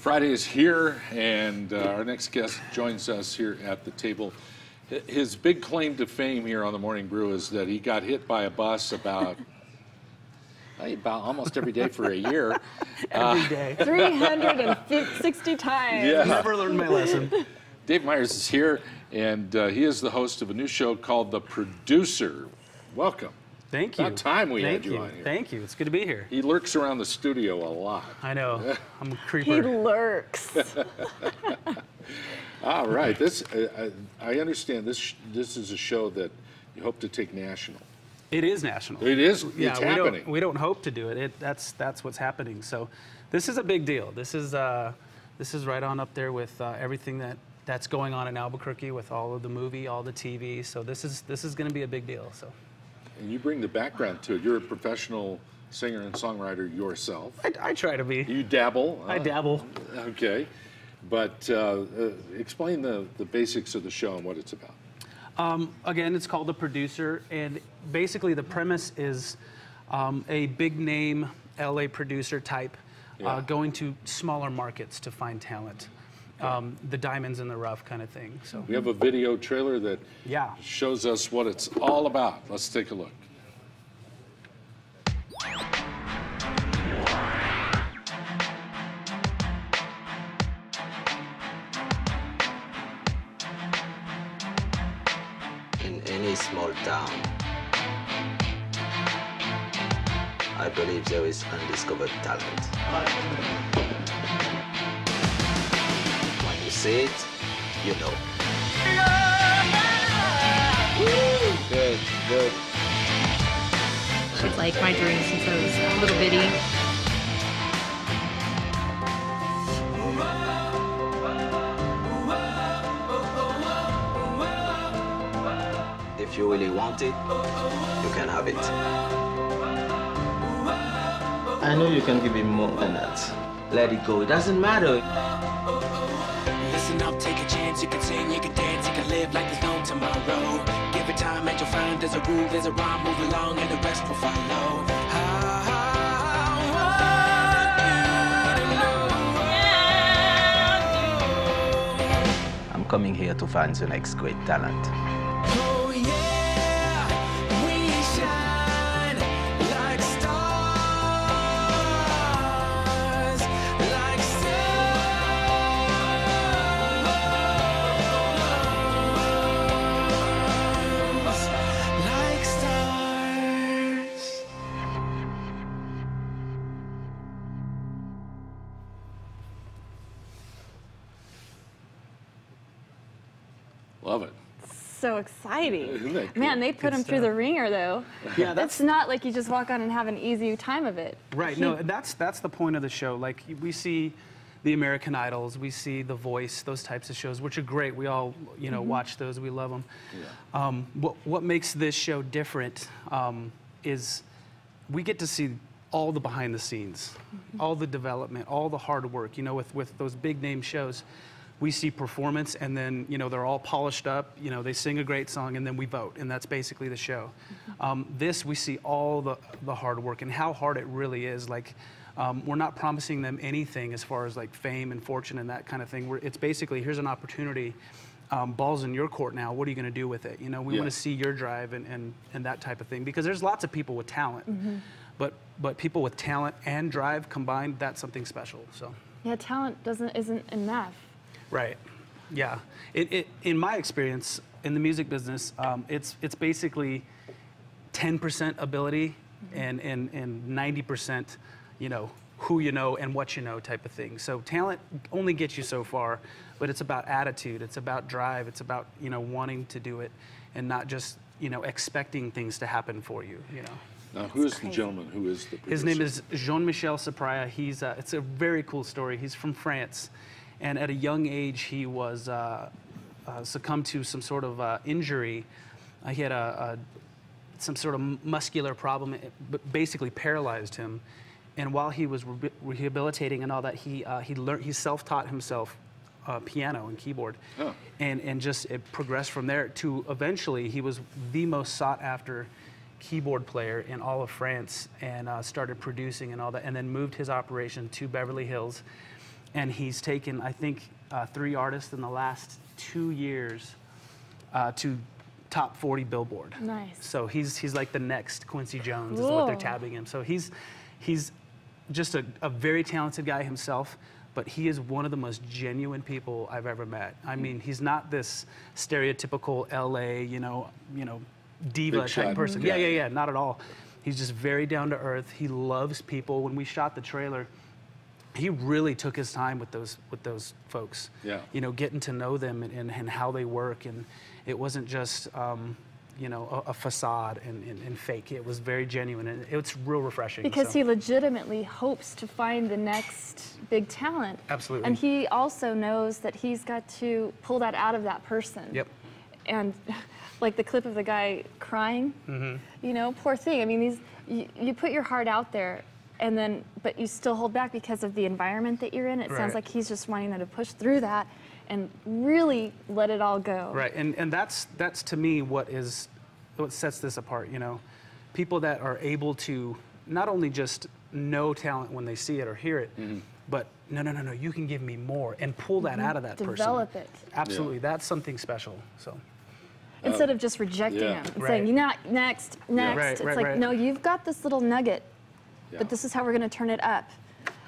Friday is here, and our next guest joins us here at the table. His big claim to fame here on the Morning Brew is that he got hit by a bus about almost every day for a year. Every day. 360 times. Yeah. Never learned my lesson. Dave Meyers is here, and he is the host of a new show called The Producer. Welcome. Thank you. About time we had you on here. Thank you. It's good to be here. He lurks around the studio a lot. I know. I'm a creeper. He lurks. All right. I understand this is a show that you hope to take national. It is national. It is. Yeah, it's happening. We don't hope to do it. That's what's happening. So, this is a big deal. This is right on up there with everything that's going on in Albuquerque with all of the movie, all the TV. So this is going to be a big deal. So. And you bring the background to it. You're a professional singer and songwriter yourself. I try to be. You dabble. I dabble. Okay. But explain the basics of the show and what it's about. Again, it's called The Producer, and basically the premise is a big name LA producer type going to smaller markets to find talent. The diamonds in the rough kind of thing. So we have a video trailer that shows us what it's all about. Let's take a look. In any small town, I believe there is undiscovered talent. When you see it, you know. Good, good. It's like my dream since I was a little bitty. If you really want it, you can have it. I know you can give him more than that. Let it go. It doesn't matter. Listen up, take a chance. You can sing, you can dance, you can live like there's no tomorrow. Give it time and you'll find there's a rule, there's a rhyme. Move along and the rest will follow. I'm coming here to find the next great talent. Love it. So exciting. Isn't that cool? Man, they put him through the ringer, though. Yeah, It's not like you just walk on and have an easy time of it. Right. No, that's the point of the show. Like we see the American Idols, we see The Voice, those types of shows, which are great. We all watch those. We love them. Yeah. What makes this show different is we get to see all the behind the scenes, all the development, all the hard work. You know, with those big name shows, we see performance, and then they're all polished up. They sing a great song, and then we vote, and that's basically the show. This we see all the hard work and how hard it really is. Like we're not promising them anything as far as like fame and fortune and that kind of thing. It's basically here's an opportunity. Ball's in your court now. What are you going to do with it? We want to see your drive and that type of thing, because there's lots of people with talent, but people with talent and drive combined, that's something special. So Yeah, talent isn't enough. Right. Yeah. In my experience in the music business, it's basically 10% ability and 90%, who you know and what you know type of thing. So talent only gets you so far, but it's about attitude. It's about drive. It's about wanting to do it and not just expecting things to happen for you. Now, who is the gentleman who is the producer? His name is Jean-Michel Sapria. It's a very cool story. He's from France. And at a young age, he was succumbed to some sort of injury. He had some sort of muscular problem, but basically paralyzed him. And while he was rehabilitating and all that, he self-taught himself piano and keyboard, and just it progressed from there to eventually he was the most sought-after keyboard player in all of France, and started producing and all that, and then moved his operation to Beverly Hills. and he's taken, I think, 3 artists in the last 2 years to top 40 Billboard. Nice. So he's like the next Quincy Jones is what they're Whoa. tabbing him. So he's just a very talented guy himself, but he is one of the most genuine people I've ever met. I mean, he's not this stereotypical LA, diva Big type shot person. guy. Yeah, not at all. He's just very down to earth. He loves people. When we shot the trailer, he really took his time with those folks. Yeah. Getting to know them and how they work, and it wasn't just a facade and fake. It was very genuine, and it's real refreshing. Because so. he legitimately hopes to find the next big talent. Absolutely. And he also knows that he's got to pull that out of that person. Yep. And like the clip of the guy crying, poor thing. I mean, you put your heart out there, but you still hold back because of the environment that you're in. It sounds Right. like he's just wanting them to push through that and really let it all go. Right, and that's to me what sets this apart. People that are able to not only just know talent when they see it or hear it, but no, you can give me more and pull that out of that person. Develop it. Absolutely, that's something special. So. Instead of just rejecting yeah. him and Right. saying, "You're not next. Right, It's right, like, right. no, you've got this little nugget, Yeah. but this is how we're going to turn it up.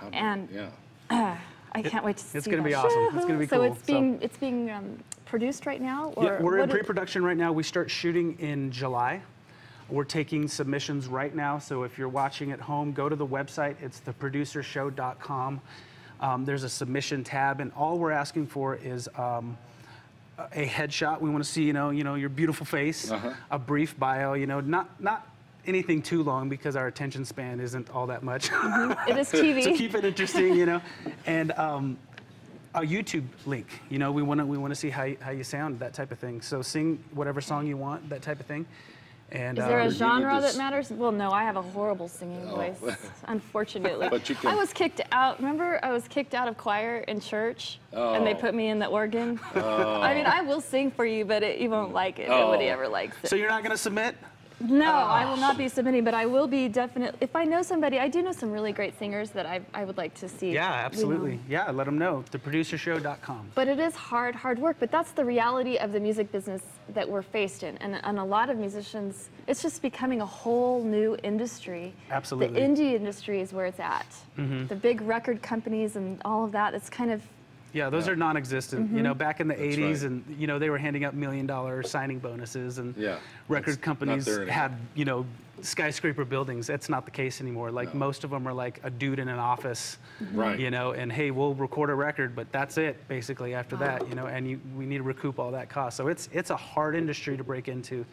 How about- And yeah. I can't wait to see It's going to that. be awesome. It's going to be So cool. it's being produced right now? Or Yeah, we're in what pre-production right now. We start shooting in July. We're taking submissions right now, so if you're watching at home, go to the website. It's theproducershow.com. There's a submission tab, and all we're asking for is a headshot. We want to see, your beautiful face, a brief bio, not anything too long because our attention span isn't all that much. It is TV. So keep it interesting, and a YouTube link. We want to see how you sound, that type of thing. So sing whatever song you want, that type of thing. And Is there a You need genre to that matters? Well, no, I have a horrible singing voice, unfortunately. But you can- I was kicked out. Remember, I was kicked out of choir in church, and they put me in the organ. I mean, I will sing for you, but you won't like it. Nobody ever likes it. so you're not going to submit? No, I will not be submitting, but I will be definitely. If I know somebody, I do know some really great singers that I would like to see. Yeah, absolutely. Yeah, let them know. Theproducershow.com. But it is hard work. But that's the reality of the music business that we're faced in. And a lot of musicians, it's just becoming a whole new industry. Absolutely. The indie industry is where it's at. The big record companies and all of that, it's kind of, Yeah, those are non-existent. Back in the That's 80s, right. and they were handing out $1 million signing bonuses, and Yeah, record it's companies not there had skyscraper buildings. That's not the case anymore. Like most of them are like a dude in an office, Right. and hey, we'll record a record, but that's it basically after that, and we need to recoup all that cost. So it's a hard industry to break into.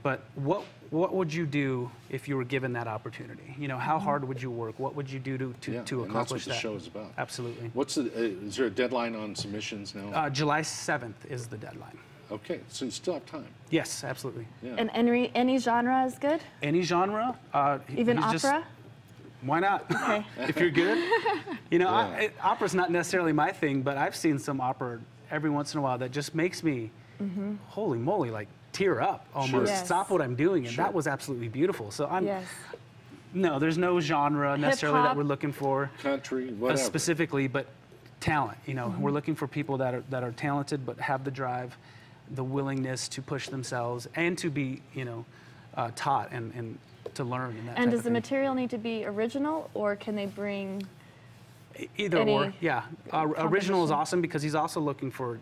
But what would you do if you were given that opportunity? How hard would you work? What would you do to Yeah, accomplish and that's what the that? show is about. Absolutely. Is there a deadline on submissions now? July 7th is the deadline. Okay, so you still have time. Yes, absolutely. Yeah. and any genre is good? Any genre. Even he's opera? just- why not? Okay. If you're good. Opera's not necessarily my thing, but I've seen some opera every once in a while that just makes me, holy moly, like tear up almost. Sure. Yes. Stop what I'm doing, and Sure. that was absolutely beautiful. So Yes. no, there's no genre necessarily that Hip-hop. we're looking for Country, whatever. specifically, but talent. We're looking for people that are talented but have the drive, the willingness to push themselves, and to be taught and to learn. And, that And type does of the thing. material need to be original, or can they bring? Either any or, yeah. Original is composition? awesome because he's also looking for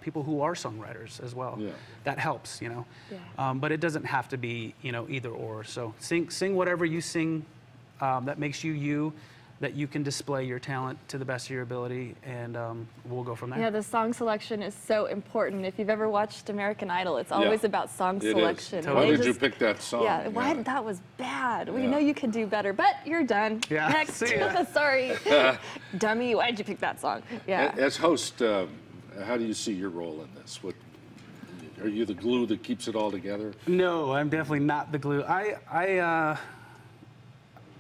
people who are songwriters as well. Yeah. That helps, Yeah. But it doesn't have to be, either or. So sing whatever you sing that makes you you, that you can display your talent to the best of your ability, and we'll go from there. Yeah, the song selection is so important. If you've ever watched American Idol, it's always about song It is. selection. Totally. Why They did you just- pick that song? Yeah, why that was bad. We Yeah. know you can do better, but you're done. Yeah, Next. see ya. Sorry. Dummy, why'd you pick that song? Yeah. As host, how do you see your role in this? Are you the glue that keeps it all together? No, I'm definitely not the glue.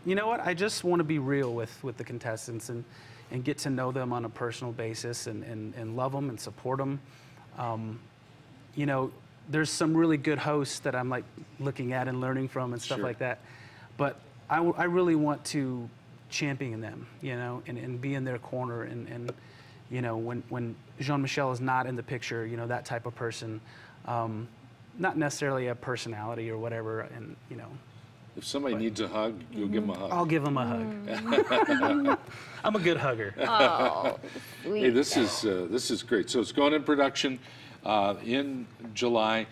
You know what? I just want to be real with the contestants and get to know them on a personal basis and love them and support them. There's some really good hosts that I'm like looking at and learning from and stuff Sure. like that. But I really want to championing them, you know, and be in their corner. And you know, when Jean-Michel is not in the picture, you know, that type of person, not necessarily a personality or whatever, and you know. If somebody needs a hug, you'll give them a hug. I'll give them a hug. I'm a good hugger. Oh, sweet. Hey, this is great. So it's going in production in July.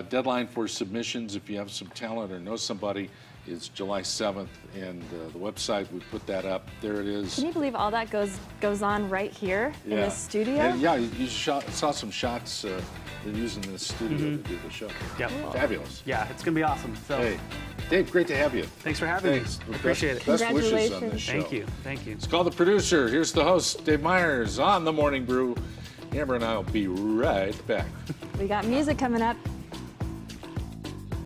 Deadline for submissions, if you have some talent or know somebody, is July 7th, and the website, we put that up. There it is. Can you believe all that goes on right here in this studio? And yeah, you saw some shots they're using this studio to do the show. Yep. Fabulous. Yeah, it's gonna be awesome. So Hey, Dave, great to have you. thanks for having me. I appreciate it. Best wishes on this Congratulations. show. Thank you. Thank you. Let's call the producer. Here's the host, Dave Meyers, on The Morning Brew. Amber and I will be right back. We got music coming up.